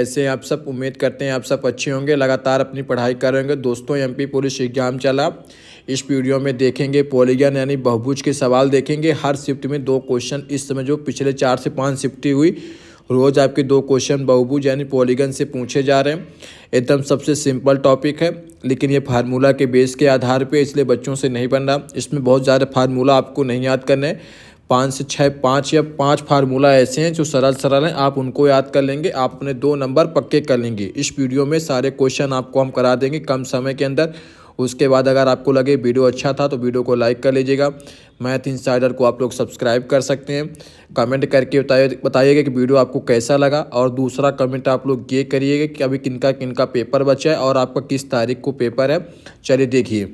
ऐसे आप सब उम्मीद करते हैं आप सब अच्छे होंगे, लगातार अपनी पढ़ाई कर रहे होंगे। दोस्तों एमपी पुलिस एग्जाम चला, इस वीडियो में देखेंगे पॉलीगन यानी बहुभुज के सवाल देखेंगे। हर शिफ्ट में 2 क्वेश्चन, इस समय जो पिछले 4 से 5 शिफ्टें हुई रोज़ आपके 2 क्वेश्चन बहुभुज यानी पॉलीगन से पूछे जा रहे हैं। एकदम सबसे सिंपल टॉपिक है, लेकिन ये फार्मूला के बेस के आधार पे, इसलिए बच्चों से नहीं बन रहा। इसमें बहुत ज़्यादा फार्मूला आपको नहीं याद करना है, 5 से 6 5 फार्मूला ऐसे हैं जो सरल हैं, आप उनको याद कर लेंगे, आप अपने 2 नंबर पक्के कर लेंगे। इस वीडियो में सारे क्वेश्चन आपको हम करा देंगे कम समय के अंदर। उसके बाद अगर आपको लगे वीडियो अच्छा था तो वीडियो को लाइक कर लीजिएगा। मैथ इनसाइडर को आप लोग सब्सक्राइब कर सकते हैं। कमेंट करके बताइएगा कि वीडियो आपको कैसा लगा, और दूसरा कमेंट आप लोग ये करिएगा कि अभी किनका किनका पेपर बचा है और आपका किस तारीख को पेपर है। चलिए देखिए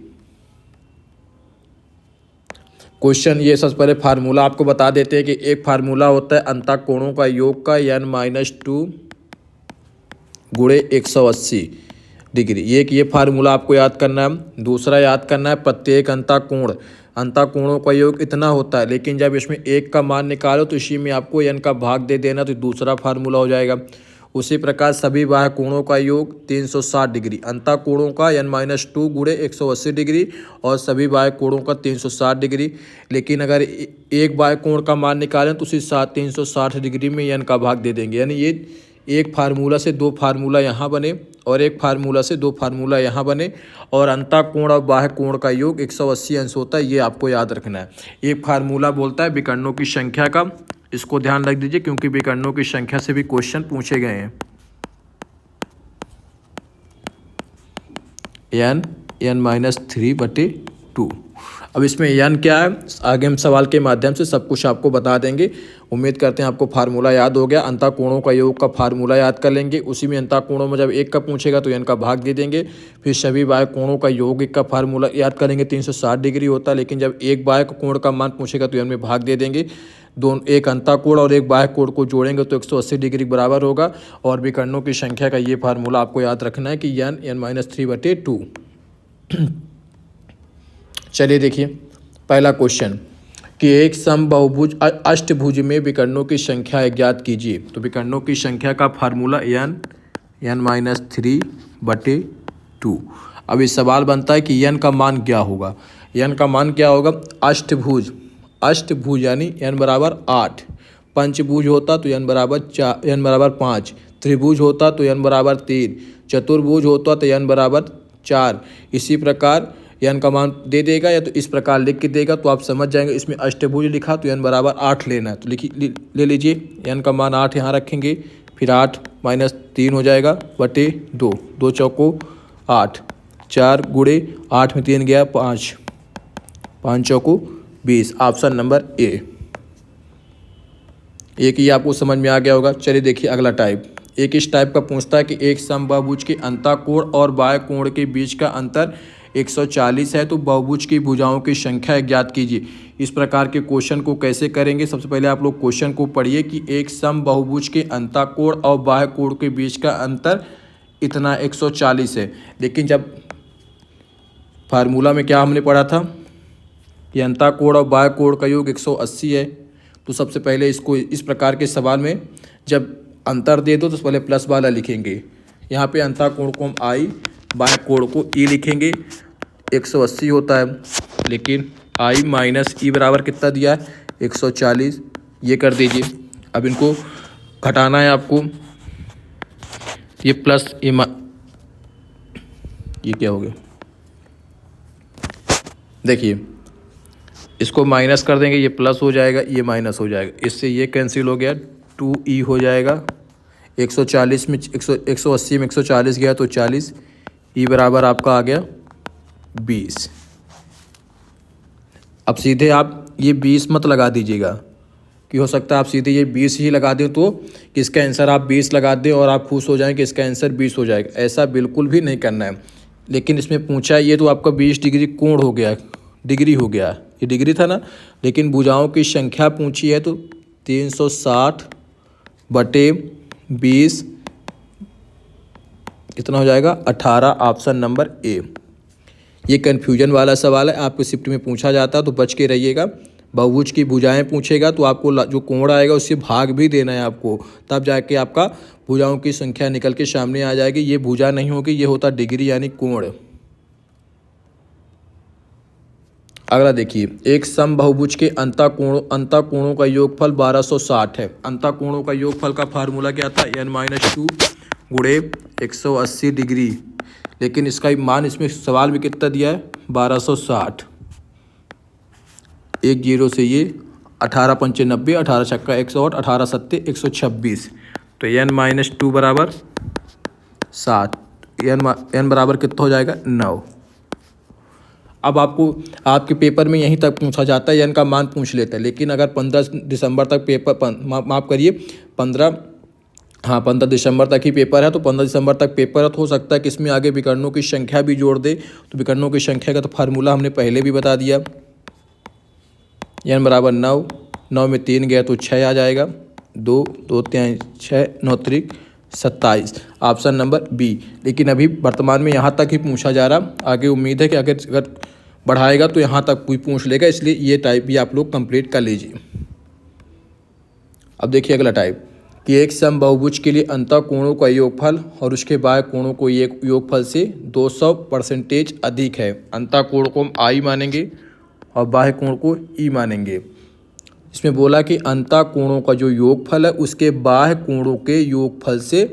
क्वेश्चन। ये सबसे पहले फार्मूला आपको बता देते हैं कि एक फार्मूला होता है अंतःकोणों का योग का n-2 गुणे 180 डिग्री। ये फार्मूला आपको याद करना है। दूसरा याद करना है प्रत्येक अंतःकोणों का योग इतना होता है, लेकिन जब इसमें 1 का मान निकालो तो इसी में आपको n का भाग दे देना, तो दूसरा फार्मूला हो जाएगा। उसी प्रकार सभी बाह्य कोणों का योग 360 डिग्री, अंतःकोणों का n-2 गुणे 180 डिग्री और सभी बाह्य कोणों का 360 डिग्री। लेकिन अगर एक बाह्य कोण का मान निकालें तो उसी 360 डिग्री में n का भाग दे देंगे, यानी ये एक फार्मूला से 2 फार्मूला यहाँ बने और एक फार्मूला से 2 फार्मूला यहाँ बने, और अंतःकोण और बाह्य कोण का योग 180 अंश होता है। ये आपको याद रखना है। एक फार्मूला बोलता है विकर्णों की संख्या का, इसको ध्यान रख दीजिए क्योंकि विकर्णों की संख्या से भी क्वेश्चन पूछे गए हैं। n-3/2। अब इसमें n क्या है, आगे हम सवाल के माध्यम से सब कुछ आपको बता देंगे। उम्मीद करते हैं आपको फार्मूला याद हो गया। अंतःकोणों का योग का फार्मूला याद कर लेंगे, उसी में अंतःकोणों में जब 1 का पूछेगा तो n का भाग दे देंगे। फिर सभी बाह्य कोणों का योग 1 का फार्मूला याद करेंगे, 360 डिग्री होता है, लेकिन जब एक बाह्य कोण का मान पूछेगा तो n में भाग दे देंगे। एक अंतःकोण और एक बाह्य कोण को जोड़ेंगे तो 180 डिग्री बराबर होगा। और विकर्णों की संख्या का ये फार्मूला आपको याद रखना है कि n-3/2। चलिए देखिए पहला क्वेश्चन कि एक समबाहुभुज अष्टभुज में विकर्णों की संख्या ज्ञात कीजिए। तो विकर्णों की संख्या का फार्मूला n-3/2। अब इस सवाल बनता है कि n का मान क्या होगा। n का मान क्या होगा, अष्टभुज यानी n बराबर 8, पंचभुज होता तो n बराबर 5, त्रिभुज होता तो n बराबर 3, चतुर्भुज होता तो n बराबर 4। इसी प्रकार n का मान दे देगा या तो इस प्रकार लिख के देगा, तो आप समझ जाएंगे इसमें अष्टभुज लिखा तो n बराबर 8 लेना है। तो ले लीजिए n का मान 8 यहाँ रखेंगे, फिर 8 - 3 हो जाएगा बटे 2, 2 चौको 8, 4 गुणे 8 में 3 गया 5, 5 चौको 20। Option number A. एक ही आपको समझ में आ गया होगा। चलिए देखिए अगला टाइप। एक इस टाइप का पूछता है कि एक समबाहुभुज के अंतःकोण और बाह्य कोण के बीच का अंतर 140 है, तो बहुभुज की भुजाओं की संख्या ज्ञात कीजिए। इस प्रकार के क्वेश्चन को कैसे करेंगे, सबसे पहले आप लोग क्वेश्चन को पढ़िए कि एक समबाहुभुज के अंतःकोण और बाह्य कोण के बीच का अंतर इतना 140 है। लेकिन जब फार्मूला में क्या हमने पढ़ा था कि अंतःकोण और बाह्य कोण का योग 180 है, तो सबसे पहले इसको इस प्रकार के सवाल में जब अंतर दे दो तो पहले प्लस वाला लिखेंगे। यहाँ पे अंतःकोण को हम I, बाह्य कोण को E लिखेंगे। 180 होता है, लेकिन I - E बराबर कितना दिया है, 140। ये कर दीजिए। अब इनको घटाना है आपको, ये प्लस ये क्या हो गया, देखिए इसको माइनस कर देंगे, ये प्लस हो जाएगा, ये माइनस हो जाएगा, इससे ये कैंसिल हो गया, 2E हो जाएगा। 140 में 180 में 140 गया तो 40, E बराबर आपका आ गया 20। अब सीधे आप ये 20 मत लगा दीजिएगा, कि हो सकता है आप सीधे ये 20 ही लगा दें तो कि इसका आंसर आप 20 लगा दें और आप खुश हो जाएं कि इसका आंसर 20 हो जाएगा। ऐसा बिल्कुल भी नहीं करना है। लेकिन इसमें पूछा ये तो आपका 20 डिग्री कोण हो गया, डिग्री हो गया, ये डिग्री था ना, लेकिन भुजाओं की संख्या पूछी है तो 360/20 कितना हो जाएगा, 18। Option number A. ये कन्फ्यूजन वाला सवाल है, आपको शिफ्ट में पूछा जाता है तो बच के रहिएगा। बहुभुज की भुजाएं पूछेगा तो आपको जो कोण आएगा उससे भाग भी देना है आपको, तब जाके आपका भुजाओं की संख्या निकल के सामने आ जाएगी। ये भुजा नहीं होगी, ये होता डिग्री यानी कोण। अगला देखिए, एक समबाहुभुज के अंतःकोणों का योगफल 1260 है। अंतःकोणों का योगफल का फार्मूला क्या था, n-2 गुणे 180 डिग्री। लेकिन इसका मान इसमें सवाल में कितना दिया है, 1260। एक जीरो से ये 18 पंचे 90, 18 छक्का 108, 18 सत्ते 126। तो n-2 बराबर 7, n बराबर कितना हो जाएगा, 9। अब आपको आपके पेपर में यहीं तक पूछा जाता है, n का मान पूछ लेता है। लेकिन अगर 15 दिसंबर तक पेपर माफ़ करिए 15 दिसंबर तक ही पेपर है, तो 15 दिसंबर तक पेपर है, तो हो सकता है कि इसमें आगे विकर्णों की संख्या भी जोड़ दे। तो विकर्णों की संख्या का तो फार्मूला हमने पहले भी बता दिया, n बराबर 9, 9 में 3 गया तो 6 आ जाएगा, 2 2 3 6 9 त्रिक 27, ऑप्शन नंबर बी। लेकिन अभी वर्तमान में यहाँ तक ही पूछा जा रहा, आगे उम्मीद है कि अगर बढ़ाएगा तो यहाँ तक कोई पूछ लेगा, इसलिए ये टाइप भी आप लोग कंप्लीट कर लीजिए। अब देखिए अगला टाइप कि एक समबाहुभुज के लिए अंतःकोणों का योगफल और उसके बाह्य कोणों को एक योगफल से 200% अधिक है। अंतःकोण को हम आई मानेंगे और बाह्य कोण को ई मानेंगे। इसमें बोला कि अंतःकोणों का जो योगफल है उसके बाह्य कोणों के योगफल से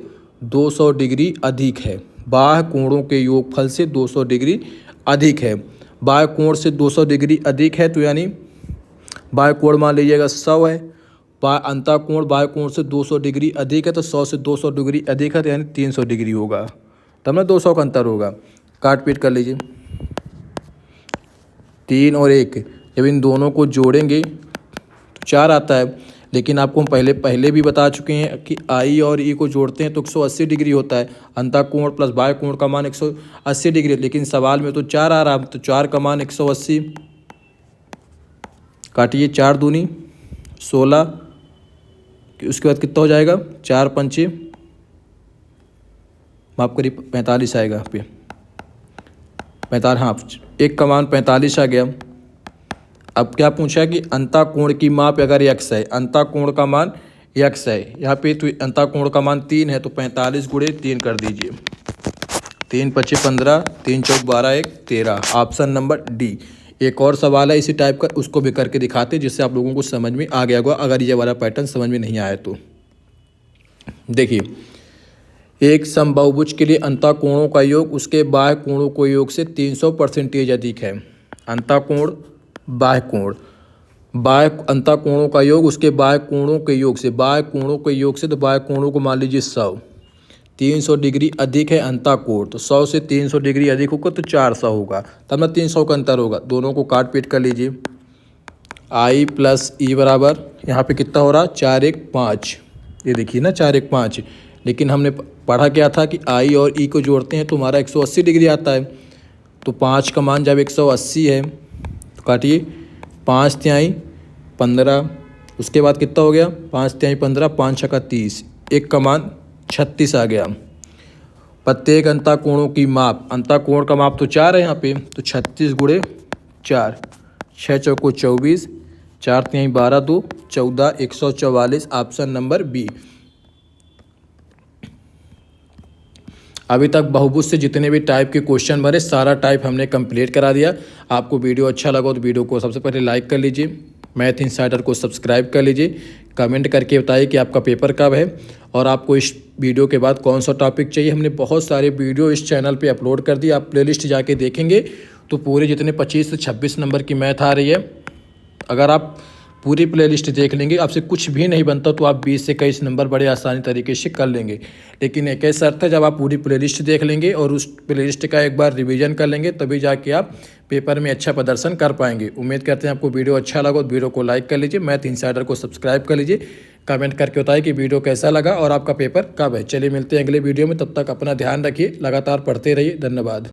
200 डिग्री अधिक है। बाह्य कोणों के योगफल से 200 डिग्री अधिक है। बाह्य कोण से 200 डिग्री अधिक है, तो यानी बाह्य कोण मान लीजिएगा 100 है, अंतःकोण बाह्य कोण से 200 डिग्री अधिक है, तो 100 से 200 डिग्री अधिक है, तो यानी 300 डिग्री होगा, तब ना 200 का अंतर होगा। काट पीट कर लीजिए, 3 और 1 जब इन दोनों को जोड़ेंगे तो 4 आता है। लेकिन आपको हम पहले भी बता चुके हैं कि आई और ई को जोड़ते हैं तो 180 डिग्री होता है। अंतःकोण प्लस बाह्य कोण का मान 180 डिग्री, लेकिन सवाल में तो 4 आ रहा है, तो 4 का मान 180। काटिए, 4 दूनी 16, उसके बाद कितना हो जाएगा, 4 पंचे माफ़ करिए 45 आएगा यहाँ पे, 45, हाँ 1 का मान 45 आ गया। अब क्या पूछा कि अंतःकोण की माप अगर x है, अंतःकोण का मान x है, यहाँ पे तो अंतःकोण का मान 3 है, तो 45 गुणे 3 कर दीजिए, 3 पच्चे 15, 3 चौक 12, 1 13, ऑप्शन नंबर डी। एक और सवाल है इसी टाइप का, उसको भी करके दिखाते जिससे आप लोगों को समझ में आ गया होगा, अगर ये वाला पैटर्न समझ में नहीं आया तो। देखिए, एक समबाहुभुज के लिए अंतःकोणों का योग उसके बाह्य कोणों के योग से 300% अधिक है। अंतःकोण बाह्य कोण, अंतःकोणों का योग उसके बाह्य कोणों के योग से, बाह्य कोणों के योग से, तो बाह्य कोणों को मान लीजिए 100, 300 डिग्री अधिक है अंतःकोण, तो 100 से 300 डिग्री अधिक होगा तो 400 होगा, तब ना 300 का अंतर होगा। दोनों को काट पीट कर लीजिए, आई प्लस ई बराबर यहाँ पे कितना हो रहा, 4 1 5, ये देखिए ना 4 1 5। लेकिन हमने पढ़ा क्या था कि आई और ई को जोड़ते हैं तो हमारा 180 डिग्री आता है, तो 5 का मान जब 180 है तो काटिए, 5 तिहाई 15, उसके बाद कितना हो गया, 5 तिहाई 15, 5 छक्का 30, 1 का मान 36 आ गया। प्रत्येक अंतःकोणों की माप, अंतःकोण का माप तो 4 है यहाँ पे, तो 36 गुणे 4, 6 चौको 24, 4 तिहाई 12 2 14, 144, ऑप्शन नंबर बी। अभी तक बहुभुज से जितने भी टाइप के क्वेश्चन भरे सारा टाइप हमने कंप्लीट करा दिया। आपको वीडियो अच्छा लगा तो वीडियो को सबसे पहले लाइक कर लीजिए, मैथ इनसाइडर को सब्सक्राइब कर लीजिए, कमेंट करके बताइए कि आपका पेपर कब है और आपको इस वीडियो के बाद कौन सा टॉपिक चाहिए। हमने बहुत सारे वीडियो इस चैनल पे अपलोड कर दिए, आप प्लेलिस्ट जाके देखेंगे तो पूरे जितने 25 से 26 नंबर की मैथ आ रही है, अगर आप पूरी प्लेलिस्ट देख लेंगे, आपसे कुछ भी नहीं बनता तो आप 20 से 21 नंबर बड़े आसानी तरीके से कर लेंगे। लेकिन एक ऐसा शर्त है, जब आप पूरी प्लेलिस्ट देख लेंगे और उस प्लेलिस्ट का एक बार रिवीजन कर लेंगे तभी जाके आप पेपर में अच्छा प्रदर्शन कर पाएंगे। उम्मीद करते हैं आपको वीडियो अच्छा लगा तो वीडियो को लाइक कर लीजिए, मैथ इनसाइडर को सब्सक्राइब कर लीजिए, कमेंट करके बताइए कि वीडियो कैसा लगा और आपका पेपर कब है। चलिए मिलते हैं अगले वीडियो में, तब तक अपना ध्यान रखिए, लगातार पढ़ते रहिए। धन्यवाद।